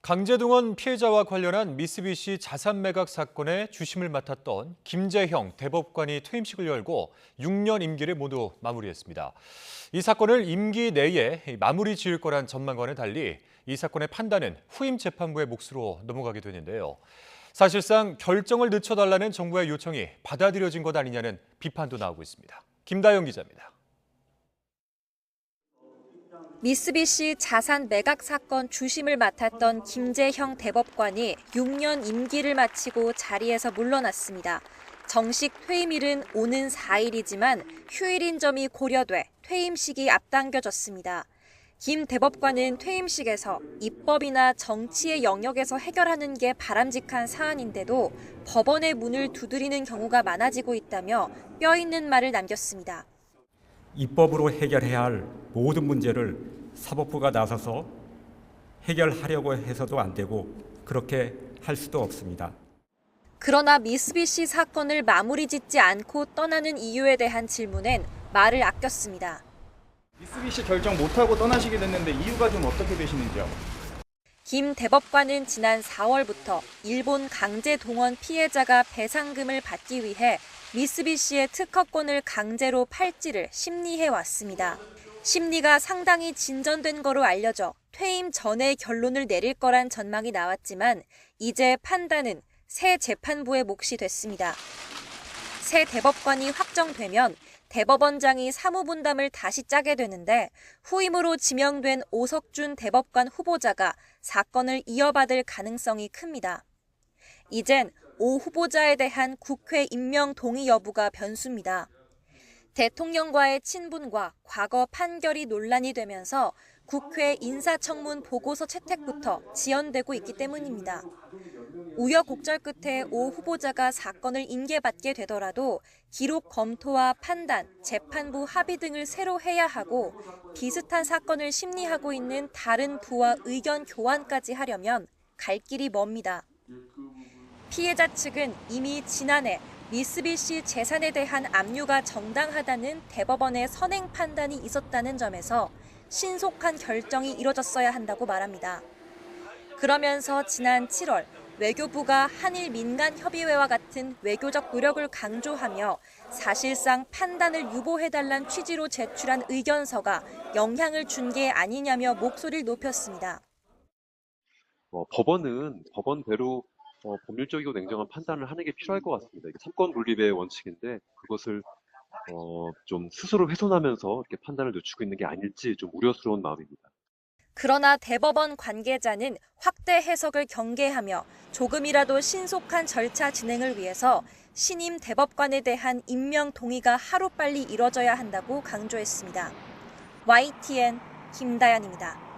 강제동원 피해자와 관련한 미쓰비시 자산 매각 사건의 주심을 맡았던 김재형 대법관이 퇴임식을 열고 6년 임기를 모두 마무리했습니다. 이 사건을 임기 내에 마무리 지을 거란 전망과는 달리 이 사건의 판단은 후임 재판부의 몫으로 넘어가게 되는데요. 사실상 결정을 늦춰달라는 정부의 요청이 받아들여진 것 아니냐는 비판도 나오고 있습니다. 김다영 기자입니다. 미쓰비시 자산 매각 사건 주심을 맡았던 김재형 대법관이 6년 임기를 마치고 자리에서 물러났습니다. 정식 퇴임일은 오는 4일이지만 휴일인 점이 고려돼 퇴임식이 앞당겨졌습니다. 김 대법관은 퇴임식에서 입법이나 정치의 영역에서 해결하는 게 바람직한 사안인데도 법원의 문을 두드리는 경우가 많아지고 있다며 뼈 있는 말을 남겼습니다. 입법으로 해결해야 할 모든 문제를 사법부가 나서서 해결하려고 해서도 안 되고 그렇게 할 수도 없습니다. 그러나 미쓰비시 사건을 마무리 짓지 않고 떠나는 이유에 대한 질문엔 말을 아꼈습니다. 미쓰비시 결정 못하고 떠나시게 됐는데 이유가 좀 어떻게 되시는지요? 김 대법관은 지난 4월부터 일본 강제 동원 피해자가 배상금을 받기 위해 미쓰비시의 특허권을 강제로 팔지를 심리해 왔습니다. 심리가 상당히 진전된 거로 알려져 퇴임 전에 결론을 내릴 거란 전망이 나왔지만 이제 판단은 새 재판부의 몫이 됐습니다. 새 대법관이 확정되면 대법원장이 사무분담을 다시 짜게 되는데 후임으로 지명된 오석준 대법관 후보자가 사건을 이어받을 가능성이 큽니다. 이젠 오 후보자에 대한 국회 임명 동의 여부가 변수입니다. 대통령과의 친분과 과거 판결이 논란이 되면서 국회 인사청문 보고서 채택부터 지연되고 있기 때문입니다. 우여곡절 끝에 오 후보자가 사건을 인계받게 되더라도 기록 검토와 판단, 재판부 합의 등을 새로 해야 하고 비슷한 사건을 심리하고 있는 다른 부와 의견 교환까지 하려면 갈 길이 멉니다. 피해자 측은 이미 지난해 미쓰비시 재산에 대한 압류가 정당하다는 대법원의 선행 판단이 있었다는 점에서 신속한 결정이 이뤄졌어야 한다고 말합니다. 그러면서 지난 7월 외교부가 한일 민간협의회와 같은 외교적 노력을 강조하며 사실상 판단을 유보해달란 취지로 제출한 의견서가 영향을 준 게 아니냐며 목소리를 높였습니다. 법원은 법원대로 법률적이고 냉정한 판단을 하는 게 필요할 것 같습니다. 이게 삼권 분립의 원칙인데 그것을 좀 스스로 훼손하면서 이렇게 판단을 늦추고 있는 게 아닐지 좀 우려스러운 마음입니다. 그러나 대법원 관계자는 확대 해석을 경계하며 조금이라도 신속한 절차 진행을 위해서 신임 대법관에 대한 임명 동의가 하루빨리 이뤄져야 한다고 강조했습니다. YTN 김다연입니다.